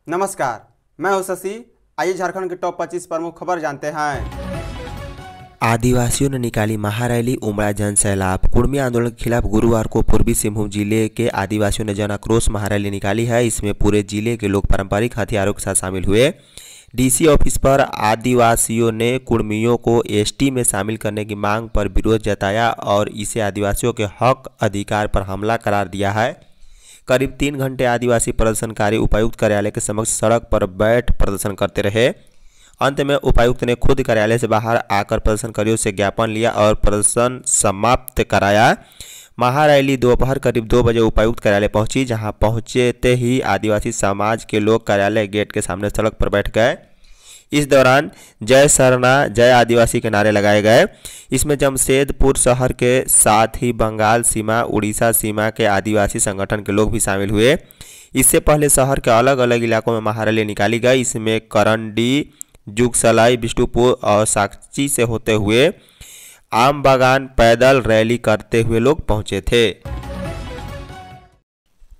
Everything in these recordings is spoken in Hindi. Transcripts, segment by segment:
नमस्कार, मैं हूं शशि। आइए झारखंड के टॉप 25 प्रमुख खबर जानते हैं। आदिवासियों ने निकाली महारैली, उमड़ा जन सैलाब। कुर्मी आंदोलन के खिलाफ गुरुवार को पूर्वी सिंहभूम जिले के आदिवासियों ने जन आक्रोश महारैली निकाली है। इसमें पूरे जिले के लोग पारंपरिक हथियारों के साथ शामिल हुए। डीसी ऑफिस पर आदिवासियों ने कुर्मियों को एसटी में शामिल करने की मांग पर विरोध जताया और इसे आदिवासियों के हक अधिकार पर हमला करार दिया है। करीब 3 घंटे आदिवासी प्रदर्शनकारी उपायुक्त कार्यालय के समक्ष सड़क पर बैठ प्रदर्शन करते रहे। अंत में उपायुक्त ने खुद कार्यालय से बाहर आकर प्रदर्शनकारियों से ज्ञापन लिया और प्रदर्शन समाप्त कराया। महारैली दोपहर करीब 2 बजे उपायुक्त कार्यालय पहुंची, जहां पहुंचते ही आदिवासी समाज के लोग कार्यालय गेट के सामने सड़क पर बैठ गए। इस दौरान जय सरना जय आदिवासी के नारे लगाए गए। इसमें जमशेदपुर शहर के साथ ही बंगाल सीमा, उड़ीसा सीमा के आदिवासी संगठन के लोग भी शामिल हुए। इससे पहले शहर के अलग अलग इलाकों में महारैली निकाली गई। इसमें करंडी, जुगसलाई, बिष्टुपुर और साक्षी से होते हुए आम बागान पैदल रैली करते हुए लोग पहुंचे थे।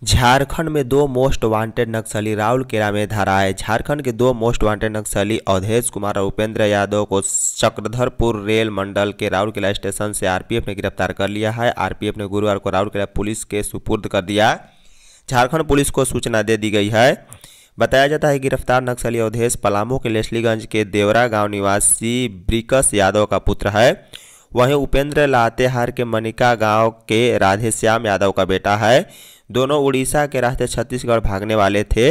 झारखंड में 2 मोस्ट वांटेड नक्सली राउरकेला में धरा है। झारखंड के 2 मोस्ट वांटेड नक्सली अवधेश कुमार और उपेंद्र यादव को चक्रधरपुर रेल मंडल के राउरकेला स्टेशन से आरपीएफ ने गिरफ्तार कर लिया है। आरपीएफ ने गुरुवार को राउरकेला पुलिस के सुपुर्द कर दिया। झारखंड पुलिस को सूचना दे दी गई है। बताया जाता है कि गिरफ्तार नक्सली अवधेश पलामू के लेस्लीगंज के देवरा गांव निवासी ब्रिकस यादव का पुत्र है। वहीं उपेंद्र लातेहार के मनिका गांव के राधेश्याम यादव का बेटा है। दोनों उड़ीसा के रास्ते छत्तीसगढ़ भागने वाले थे।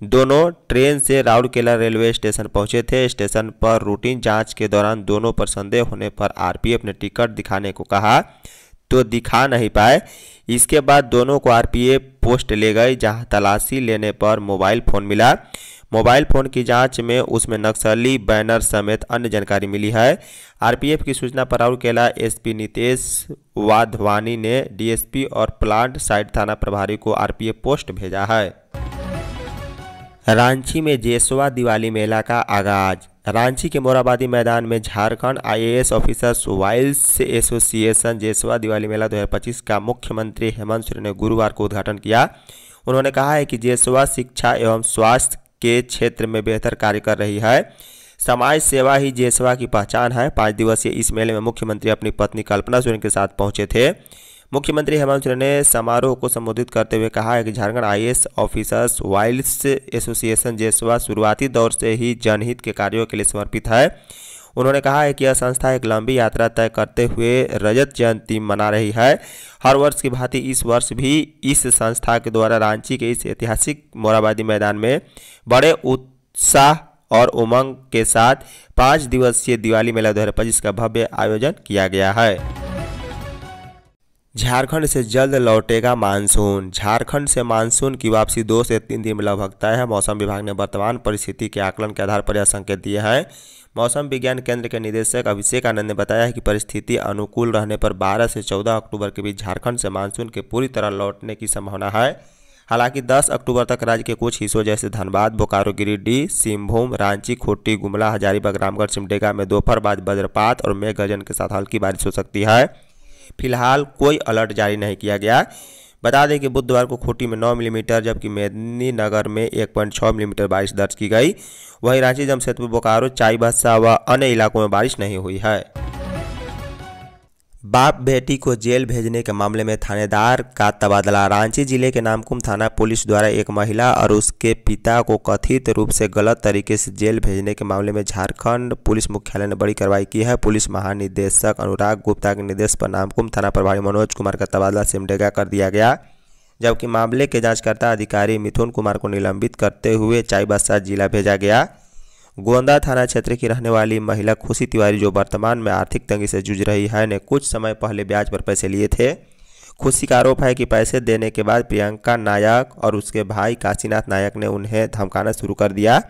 दोनों ट्रेन से राउरकेला रेलवे स्टेशन पहुंचे थे। स्टेशन पर रूटीन जांच के दौरान दोनों पर संदेह होने पर आरपीएफ ने टिकट दिखाने को कहा तो दिखा नहीं पाए। इसके बाद दोनों को आरपीएफ पोस्ट ले गई, जहां तलाशी लेने पर मोबाइल फ़ोन मिला। मोबाइल फ़ोन की जांच में उसमें नक्सली बैनर समेत अन्य जानकारी मिली है। आरपीएफ की सूचना पर राउरकेला एसपी नितेश वाधवानी ने डीएसपी और प्लांट साइड थाना प्रभारी को आरपीएफ पोस्ट भेजा है। रांची में जेसवा दिवाली मेला का आगाज। रांची के मोराबादी मैदान में झारखंड आईएएस ऑफिसर्स वाइल्स एसोसिएशन जेसवा दिवाली मेला 2025 का मुख्यमंत्री हेमंत सोरेन ने गुरुवार को उद्घाटन किया। उन्होंने कहा है कि जेसवा शिक्षा एवं स्वास्थ्य के क्षेत्र में बेहतर कार्य कर रही है। समाज सेवा ही जेसवा की पहचान है। 5 दिवसीय इस मेले में मुख्यमंत्री अपनी पत्नी कल्पना सोरेन के साथ पहुंचे थे। मुख्यमंत्री हेमंत सोरेन ने समारोह को संबोधित करते हुए कहा है कि झारखंड आईएएस ऑफिसर्स वाइल्स एसोसिएशन जेसवा शुरुआती दौर से ही जनहित के कार्यों के लिए समर्पित है। उन्होंने कहा है कि यह संस्था एक लंबी यात्रा तय करते हुए रजत जयंती मना रही है। हर वर्ष की भांति इस वर्ष भी इस संस्था के द्वारा रांची के इस ऐतिहासिक मोराबादी मैदान में बड़े उत्साह और उमंग के साथ 5 दिवसीय दिवाली मेला 2025 का भव्य आयोजन किया गया है। झारखंड से जल्द लौटेगा मानसून। झारखंड से मानसून की वापसी 2 से 3 दिन में लगभग तय है। मौसम विभाग ने वर्तमान परिस्थिति के आकलन के आधार पर यह संकेत दिए हैं। मौसम विज्ञान केंद्र के निदेशक अभिषेक आनंद ने बताया है कि परिस्थिति अनुकूल रहने पर 12 से 14 अक्टूबर के बीच झारखंड से मानसून के पूरी तरह लौटने की संभावना है। हालांकि 10 अक्टूबर तक राज्य के कुछ हिस्सों जैसे धनबाद, बोकारो, गिरिडीह, सिंहभूम, रांची, खूंटी, गुमला, हजारीबाग, रामगढ़, सिमडेगा में दोपहर बाद वज्रपात और मेघ गर्जन के साथ हल्की बारिश हो सकती है। फिलहाल कोई अलर्ट जारी नहीं किया गया। बता दें कि बुधवार को खूंटी में 9 मिलीमीटर जबकि मेदिनीनगर में 1.6 मिलीमीटर बारिश दर्ज की गई। वहीं रांची, जमशेदपुर, बोकारो, चाईबासा व अन्य इलाकों में बारिश नहीं हुई है। बाप बेटी को जेल भेजने के मामले में थानेदार का तबादला। रांची जिले के नामकुम थाना पुलिस द्वारा एक महिला और उसके पिता को कथित रूप से गलत तरीके से जेल भेजने के मामले में झारखंड पुलिस मुख्यालय ने बड़ी कार्रवाई की है। पुलिस महानिदेशक अनुराग गुप्ता के निर्देश पर नामकुम थाना प्रभारी मनोज कुमार का तबादला सिमडेगा कर दिया गया, जबकि मामले के जांचकर्ता अधिकारी मिथुन कुमार को निलंबित करते हुए चाईबासा जिला भेजा गया। गोंदा थाना क्षेत्र की रहने वाली महिला खुशी तिवारी, जो वर्तमान में आर्थिक तंगी से जूझ रही है, ने कुछ समय पहले ब्याज पर पैसे लिए थे। खुशी का आरोप है कि पैसे देने के बाद प्रियंका नायक और उसके भाई काशीनाथ नायक ने उन्हें धमकाना शुरू कर दिया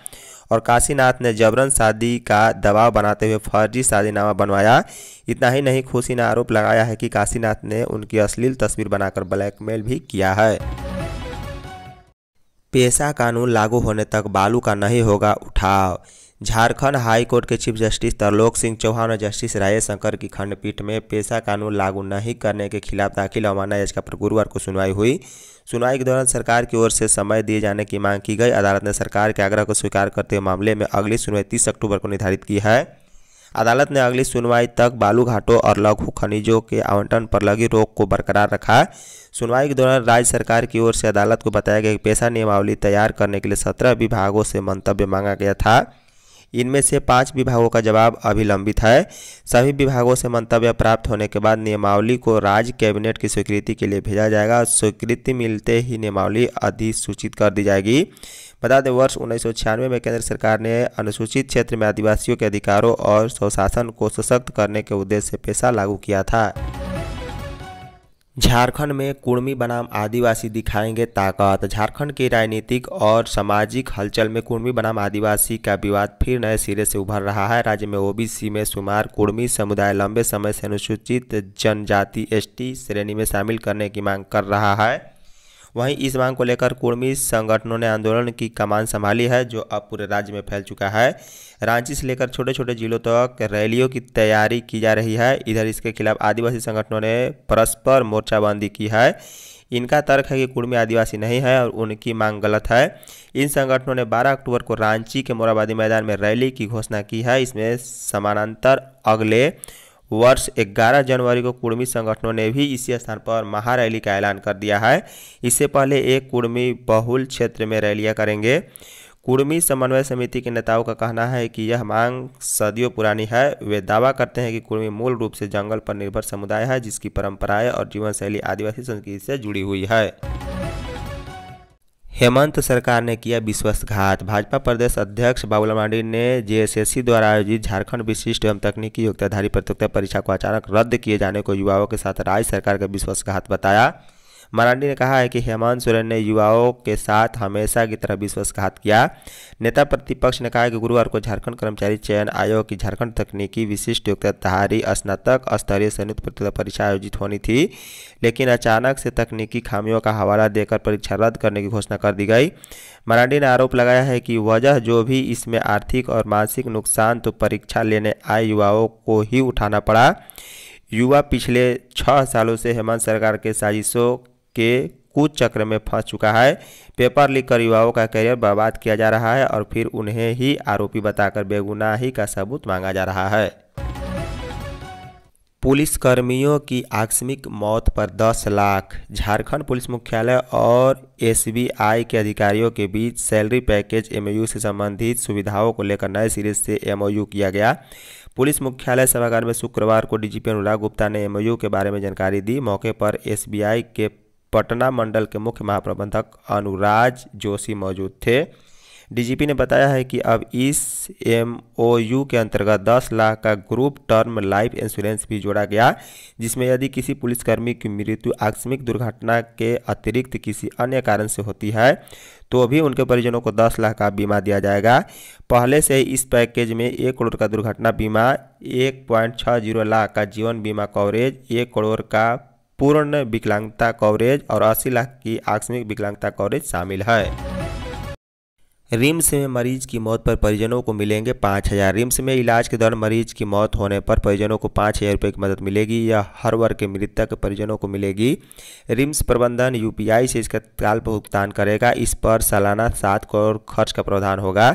और काशीनाथ ने जबरन शादी का दबाव बनाते हुए फर्जी शादीनामा बनवाया। इतना ही नहीं, खुशी ने आरोप लगाया है कि काशीनाथ ने उनकी अश्लील तस्वीर बनाकर ब्लैकमेल भी किया है। पेशा कानून लागू होने तक बालू का नहीं होगा उठाव। झारखंड हाई कोर्ट के चीफ जस्टिस तरलोक सिंह चौहान और जस्टिस राजेश शंकर की खंडपीठ में पेशा कानून लागू नहीं करने के खिलाफ दाखिल अवमानना याचिका पर गुरुवार को सुनवाई हुई। सुनवाई के दौरान सरकार की ओर से समय दिए जाने की मांग की गई। अदालत ने सरकार के आग्रह को स्वीकार करते हुए मामले में अगली सुनवाई 30 अक्टूबर को निर्धारित की है। अदालत ने अगली सुनवाई तक बालू घाटों और लघु खनिजों के आवंटन पर लगी रोक को बरकरार रखा। सुनवाई के दौरान राज्य सरकार की ओर से अदालत को बताया गया कि पेशा नियमावली तैयार करने के लिए 17 विभागों से मंतव्य मांगा गया था। इनमें से 5 विभागों का जवाब अभी लंबित है। सभी विभागों से मंतव्य प्राप्त होने के बाद नियमावली को राज्य कैबिनेट की स्वीकृति के लिए भेजा जाएगा और स्वीकृति मिलते ही नियमावली अधिसूचित कर दी जाएगी। बता दें, वर्ष 1996 में केंद्र सरकार ने अनुसूचित क्षेत्र में आदिवासियों के अधिकारों और स्वशासन को सशक्त करने के उद्देश्य से पेशा लागू किया था। झारखंड में कुर्मी बनाम आदिवासी दिखाएंगे ताकत। झारखंड की राजनीतिक और सामाजिक हलचल में कुर्मी बनाम आदिवासी का विवाद फिर नए सिरे से उभर रहा है। राज्य में ओबीसी में शुमार कुर्मी समुदाय लंबे समय से अनुसूचित जनजाति एसटी श्रेणी में शामिल करने की मांग कर रहा है। वहीं इस मांग को लेकर कुर्मी संगठनों ने आंदोलन की कमान संभाली है, जो अब पूरे राज्य में फैल चुका है। रांची से लेकर छोटे छोटे जिलों तक रैलियों की तैयारी की जा रही है। इधर इसके खिलाफ आदिवासी संगठनों ने परस्पर मोर्चाबंदी की है। इनका तर्क है कि कुर्मी आदिवासी नहीं है और उनकी मांग गलत है। इन संगठनों ने 12 अक्टूबर को रांची के मोराबादी मैदान में रैली की घोषणा की है। इसमें समानांतर अगले वर्ष 11 जनवरी को कुर्मी संगठनों ने भी इसी स्थान पर महारैली का ऐलान कर दिया है। इससे पहले एक कुर्मी बहुल क्षेत्र में रैलियां करेंगे। कुर्मी समन्वय समिति के नेताओं का कहना है कि यह मांग सदियों पुरानी है। वे दावा करते हैं कि कुर्मी मूल रूप से जंगल पर निर्भर समुदाय है, जिसकी परंपराएं और जीवन शैली आदिवासी संस्कृति से जुड़ी हुई है। हेमंत सरकार ने किया विश्वासघात। भाजपा प्रदेश अध्यक्ष बाबूलाल मरांडी ने जेएसएससी द्वारा आयोजित झारखंड विशिष्ट एवं तकनीकी योग्यताधारी प्रतियोगिता परीक्षा को अचानक रद्द किए जाने को युवाओं के साथ राज्य सरकार का विश्वासघात बताया। मरांडी ने कहा है कि हेमंत सोरेन ने युवाओं के साथ हमेशा की तरह विश्वासघात किया। नेता प्रतिपक्ष ने कहा कि गुरुवार को झारखंड कर्मचारी चयन आयोग की झारखंड तकनीकी विशिष्ट योग्यताधारी स्नातक स्तरीय संयुक्त प्रतियोगिता परीक्षा आयोजित होनी थी, लेकिन अचानक से तकनीकी खामियों का हवाला देकर परीक्षा रद्द करने की घोषणा कर दी गई। मरांडी ने आरोप लगाया है कि वजह जो भी इसमें आर्थिक और मानसिक नुकसान तो परीक्षा लेने आए युवाओं को ही उठाना पड़ा। युवा पिछले 6 सालों से हेमंत सरकार के साजिशों के कुछ चक्र में फंस चुका है। पेपर लीक कर युवाओं का करियर बर्बाद किया जा रहा है और फिर उन्हें ही आरोपी बताकर बेगुनाही का सबूत मांगा जा रहा है। पुलिसकर्मियों की आकस्मिक मौत पर 10 लाख। झारखंड पुलिस मुख्यालय और एसबीआई के अधिकारियों के बीच सैलरी पैकेज एमओयू से संबंधित सुविधाओं को लेकर नए सिरे से एमओयू किया गया। पुलिस मुख्यालय सभागार में शुक्रवार को डीजीपी अनुराग गुप्ता ने एमओयू के बारे में जानकारी दी। मौके पर एसबीआई के पटना मंडल के मुख्य महाप्रबंधक अनुराज जोशी मौजूद थे। डीजीपी ने बताया है कि अब इस एमओयू के अंतर्गत 10 लाख का ग्रुप टर्म लाइफ इंश्योरेंस भी जोड़ा गया, जिसमें यदि किसी पुलिसकर्मी की मृत्यु आकस्मिक दुर्घटना के अतिरिक्त किसी अन्य कारण से होती है तो भी उनके परिजनों को 10 लाख का बीमा दिया जाएगा। पहले से ही इस पैकेज में 1 करोड़ का दुर्घटना बीमा, 1.60 लाख का जीवन बीमा कवरेज, 1 करोड़ का पूर्ण विकलांगता कवरेज और 80 लाख की आकस्मिक विकलांगता कवरेज शामिल है। रिम्स में मरीज की मौत पर परिजनों को मिलेंगे 5,000। रिम्स में इलाज के दौरान मरीज की मौत होने पर परिजनों को 5,000 रुपये की मदद मिलेगी। यह हर वर्ग के मृतक परिजनों को मिलेगी। रिम्स प्रबंधन यूपीआई से इसका तत्काल भुगतान करेगा। इस पर सालाना 7 करोड़ खर्च का प्रावधान होगा।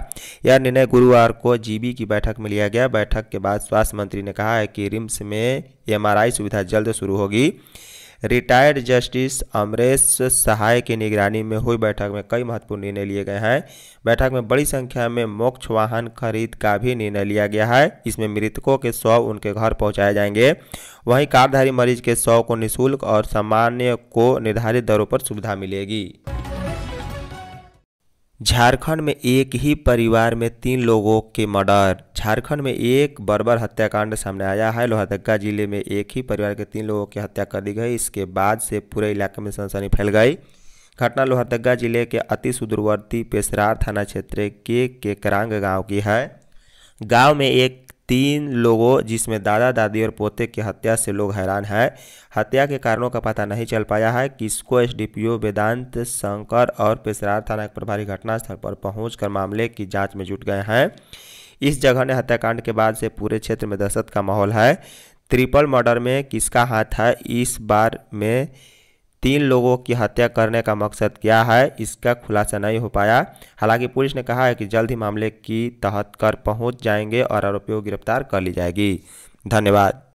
यह निर्णय गुरुवार को जीबी की बैठक में लिया गया। बैठक के बाद स्वास्थ्य मंत्री ने कहा है कि रिम्स में एमआरआई सुविधा जल्द शुरू होगी। रिटायर्ड जस्टिस अमरेश सहाय की निगरानी में हुई बैठक में कई महत्वपूर्ण निर्णय लिए गए हैं। बैठक में बड़ी संख्या में मोक्ष वाहन खरीद का भी निर्णय लिया गया है। इसमें मृतकों के शव उनके घर पहुंचाए जाएंगे। वहीं कार्डधारी मरीज के शव को निःशुल्क और सामान्य को निर्धारित दरों पर सुविधा मिलेगी। झारखंड में एक ही परिवार में 3 लोगों के मर्डर। झारखंड में एक बर्बर हत्याकांड सामने आया है। लोहरदगा जिले में एक ही परिवार के 3 लोगों की हत्या कर दी गई। इसके बाद से पूरे इलाके में सनसनी फैल गई। घटना लोहरदगा जिले के अति सुदूरवर्ती पेशरार थाना क्षेत्र के केकरांग गांव की है। गांव में एक 3 लोगों जिसमें दादा दादी और पोते की हत्या से लोग हैरान हैं। हत्या के कारणों का पता नहीं चल पाया है। किसको एसडीपीओ वेदांत शंकर और पेशरार थाना के प्रभारी घटनास्थल पर पहुंचकर मामले की जांच में जुट गए हैं। इस जघन्य हत्याकांड के बाद से पूरे क्षेत्र में दहशत का माहौल है। ट्रिपल मर्डर में किसका हाथ है, इस बार में 3 लोगों की हत्या करने का मकसद क्या है, इसका खुलासा नहीं हो पाया। हालांकि पुलिस ने कहा है कि जल्द ही मामले की तहत कर पहुंच जाएंगे और आरोपियों को गिरफ्तार कर ली जाएगी। धन्यवाद।